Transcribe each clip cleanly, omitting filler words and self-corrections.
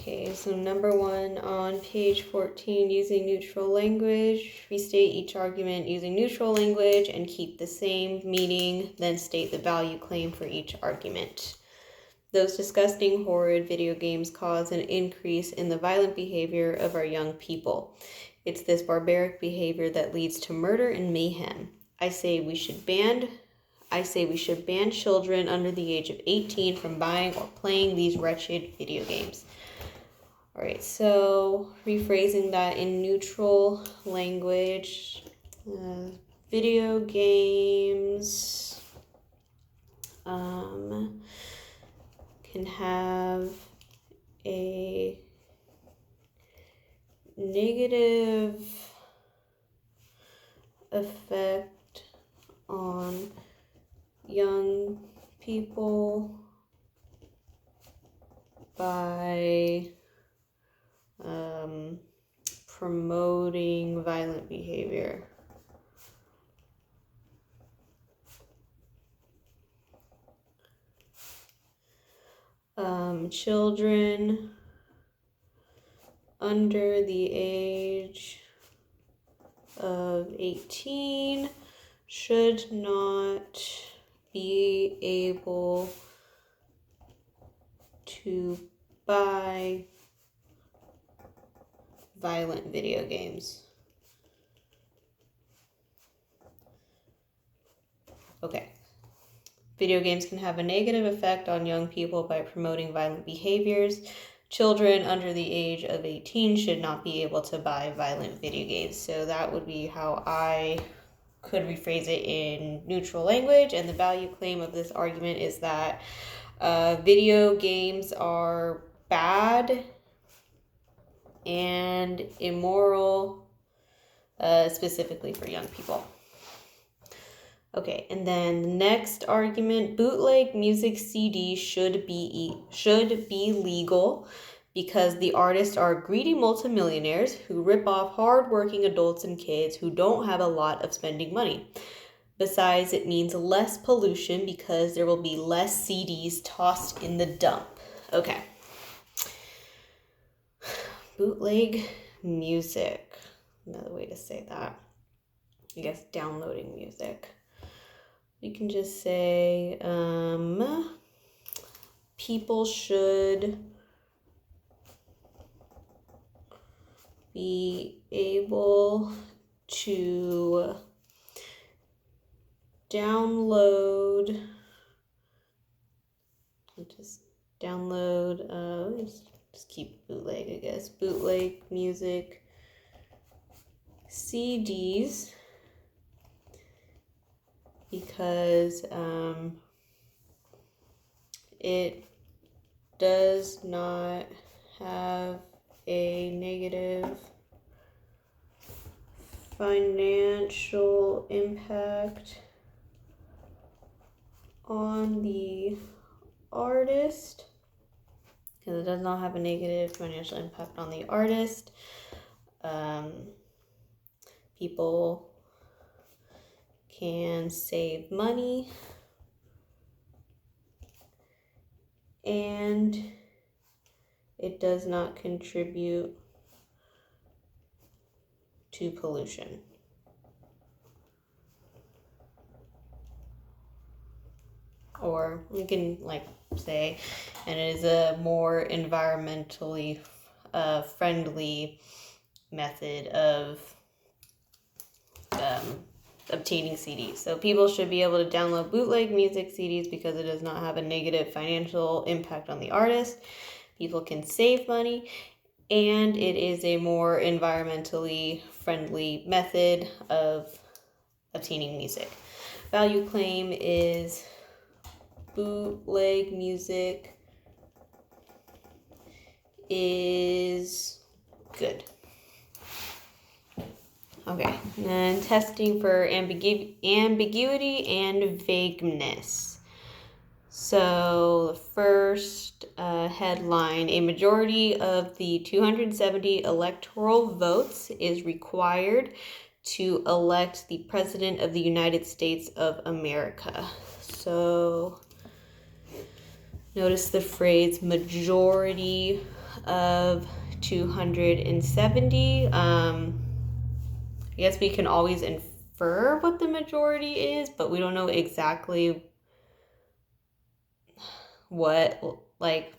Okay, so number 1 on page 14, using neutral language. Restate each argument using neutral language and keep the same meaning, then state the value claim for each argument. Those disgusting, horrid video games cause an increase in the violent behavior of our young people. It's this barbaric behavior that leads to murder and mayhem. I say we should ban children under the age of 18 from buying or playing these wretched video games. All right, so rephrasing that in neutral language, video games can have a negative effect on young people by promoting violent behavior. Children under the age of 18 should not be able to buy violent video games. Okay. Video games can have a negative effect on young people by promoting violent behaviors. Children under the age of 18 should not be able to buy violent video games. So that would be how I could rephrase it in neutral language. And the value claim of this argument is that video games are bad and immoral, specifically for young people. Okay, and then the next argument, bootleg music CDs should be legal because the artists are greedy multimillionaires who rip off hardworking adults and kids who don't have a lot of spending money. Besides, it means less pollution because there will be less CDs tossed in the dump. Okay. Bootleg music. Another way to say that. I guess downloading music. We can just say people should be able to download, just keep bootleg, I guess, bootleg music CDs because it does not have a negative financial impact on the artist. Because it does not have a negative financial impact on the artist. People can save money, and it does not contribute to pollution. Or you can say, and it is a more environmentally friendly method of obtaining CDs. So people should be able to download bootleg music CDs because it does not have a negative financial impact on the artist. People can save money, and it is a more environmentally friendly method of obtaining music. Value claim is bootleg music is good. Okay, and then testing for ambiguity and vagueness. So the first headline, a majority of the 270 electoral votes is required to elect the President of the United States of America. So notice the phrase majority of 270. I guess we can always infer what the majority is, but we don't know exactly what, like,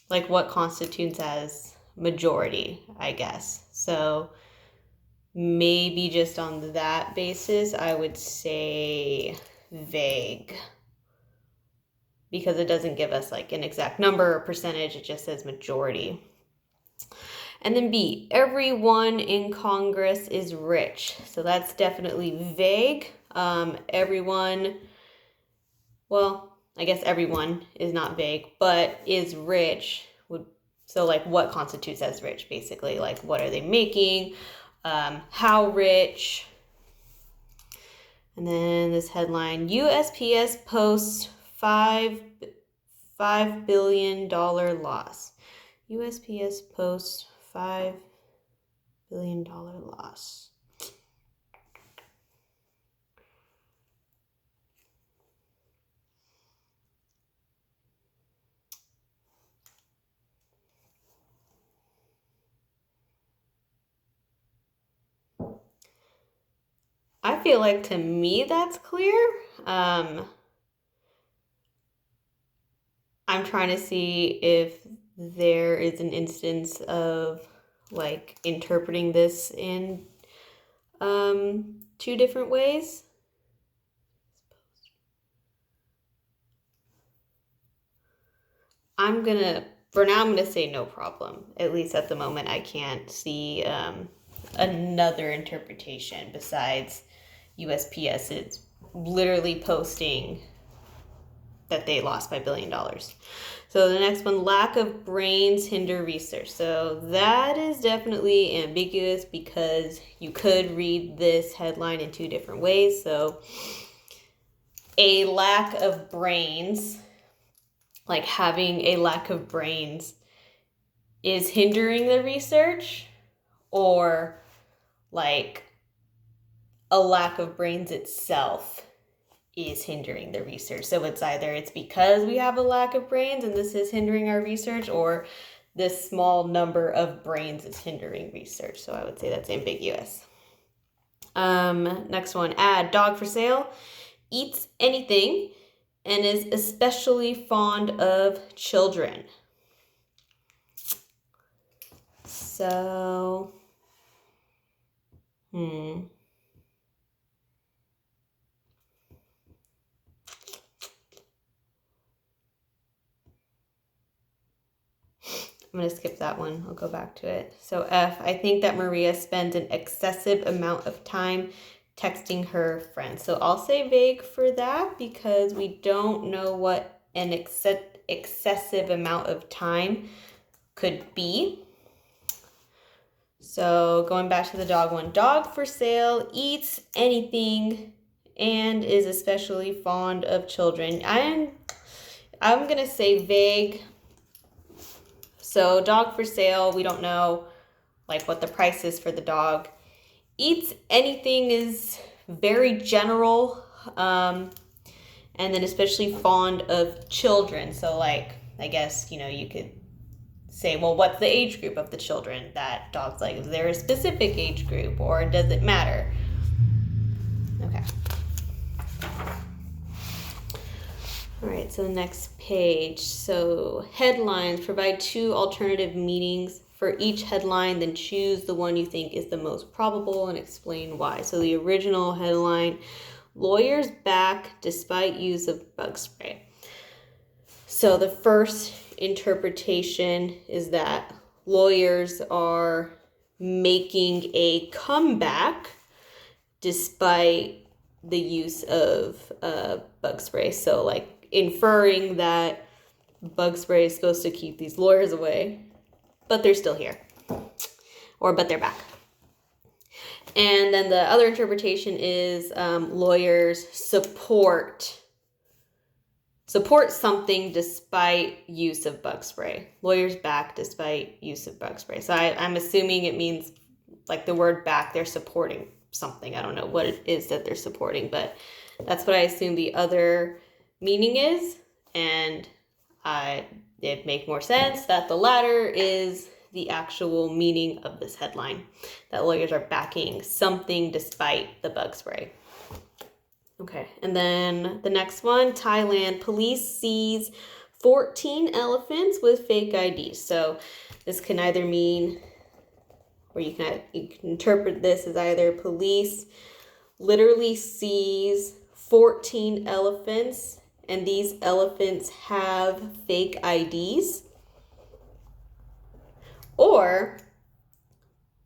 like what constitutes as majority, I guess. So maybe just on that basis, I would say vague, because it doesn't give us like an exact number or percentage, it just says majority. And then B, everyone in Congress is rich. So that's definitely vague. Everyone, well, I guess everyone is not vague, but is rich would, so like what constitutes as rich, basically, like what are they making, how rich. And then this headline, USPS posts $5 billion loss. USPS posts $5 billion loss. I feel like to me that's clear. I'm trying to see if there is an instance of like interpreting this in two different ways. For now, I'm gonna say no problem. At least at the moment, I can't see another interpretation besides USPS is literally posting that they lost by $1 billion. So the next one, lack of brains hinder research. So that is definitely ambiguous because you could read this headline in two different ways. So a lack of brains, like having a lack of brains, is hindering the research, or like a lack of brains itself is hindering the research. So it's because we have a lack of brains and this is hindering our research, or this small number of brains is hindering research. So I would say that's ambiguous. Next one, ad, dog for sale, eats anything and is especially fond of children. So, I'm going to skip that one. I'll go back to it. So F, I think that Maria spends an excessive amount of time texting her friends. So I'll say vague for that because we don't know what an excessive amount of time could be. So going back to the dog one, dog for sale, eats anything, and is especially fond of children. I'm going to say vague. So dog for sale, we don't know like what the price is for the dog. Eats anything is very general, and then especially fond of children. So like, I guess, you could say, well, what's the age group of the children that dog's like? Is there a specific age group, or does it matter? Okay. All right, so the next page. So headlines, provide 2 alternative meanings for each headline, then choose the one you think is the most probable and explain why. So the original headline, lawyers back despite use of bug spray. So the first interpretation is that lawyers are making a comeback despite the use of bug spray. So like inferring that bug spray is supposed to keep these lawyers away, but they're still here, but they're back. And then the other interpretation is lawyers support something despite use of bug spray. Lawyers back despite use of bug spray. So I'm assuming it means like the word back, they're supporting something. I don't know what it is that they're supporting, but that's what I assume the other meaning is. and it'd make more sense that the latter is the actual meaning of this headline, that lawyers are backing something despite the bug spray. Okay, and then the next one, Thailand, police seize 14 elephants with fake IDs. So this can either mean, or you can interpret this as either police literally seize 14 elephants and these elephants have fake IDs, or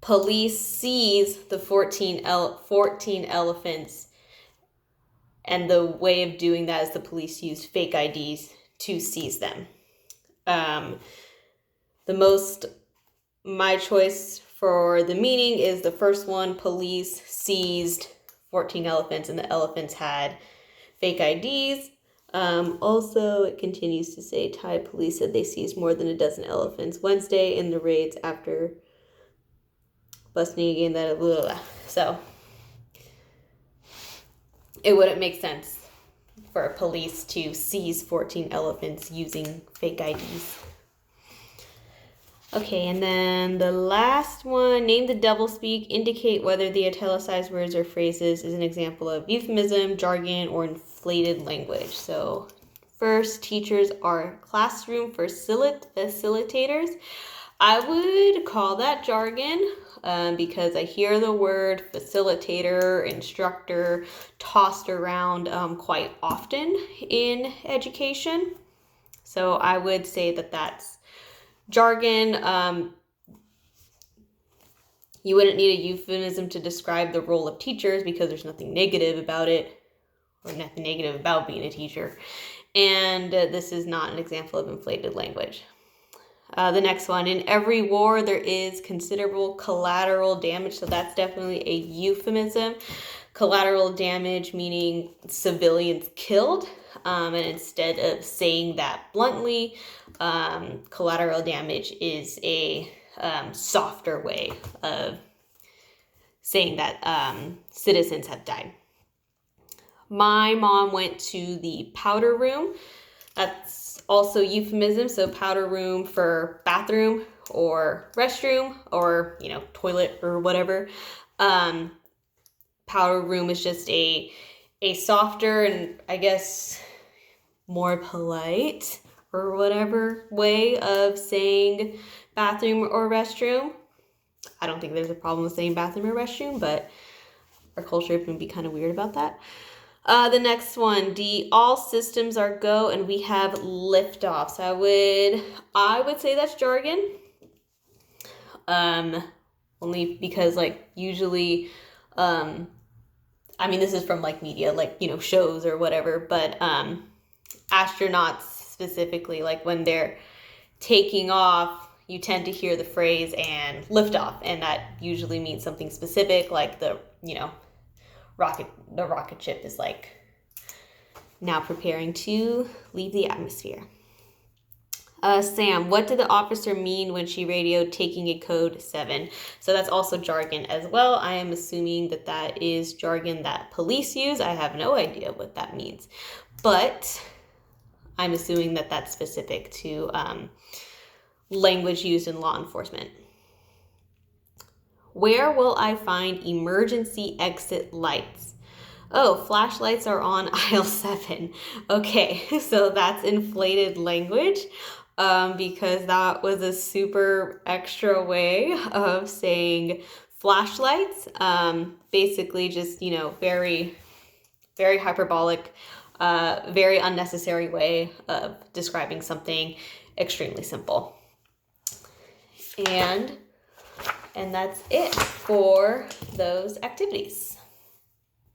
police seize the 14 elephants, and the way of doing that is the police use fake IDs to seize them. My choice for the meaning is the first one, police seized 14 elephants and the elephants had fake IDs. Also, it continues to say Thai police said they seized more than a dozen elephants Wednesday in the raids after busting again that blah, blah, blah. So it wouldn't make sense for police to seize 14 elephants using fake IDs. Okay, and then the last one, name the doublespeak, indicate whether the italicized words or phrases is an example of euphemism, jargon, or inflated language. So first, teachers are classroom facilitators. I would call that jargon because I hear the word facilitator, instructor tossed around quite often in education. So I would say that that's jargon. You wouldn't need a euphemism to describe the role of teachers because there's nothing negative about it, or nothing negative about being a teacher. And this is not an example of inflated language. The next one, in every war there is considerable collateral damage. So that's definitely a euphemism. Collateral damage meaning civilians killed. And instead of saying that bluntly, collateral damage is a softer way of saying that citizens have died. My mom went to the powder room. That's also euphemism. So powder room for bathroom or restroom or, toilet or whatever. Powder room is just a softer and I guess more polite or whatever way of saying bathroom or restroom. I don't think there's a problem with saying bathroom or restroom, but our culture can be kind of weird about that. The next one, D, all systems are go and we have liftoff. So I would say that's jargon. Only because usually, this is from media, shows or whatever, but astronauts specifically, when they're taking off, you tend to hear the phrase and liftoff, and that usually means something specific, like the rocket ship is now preparing to leave the atmosphere. Sam, what did the officer mean when she radioed taking a code 7? So that's also jargon as well. I am assuming that is jargon that police use. I have no idea what that means, but I'm assuming that that's specific to language used in law enforcement. Where will I find emergency exit lights? Oh, flashlights are on aisle 7. Okay, so that's inflated language because that was a super extra way of saying flashlights. Basically just, very, very hyperbolic, very unnecessary way of describing something extremely simple. And that's it for those activities.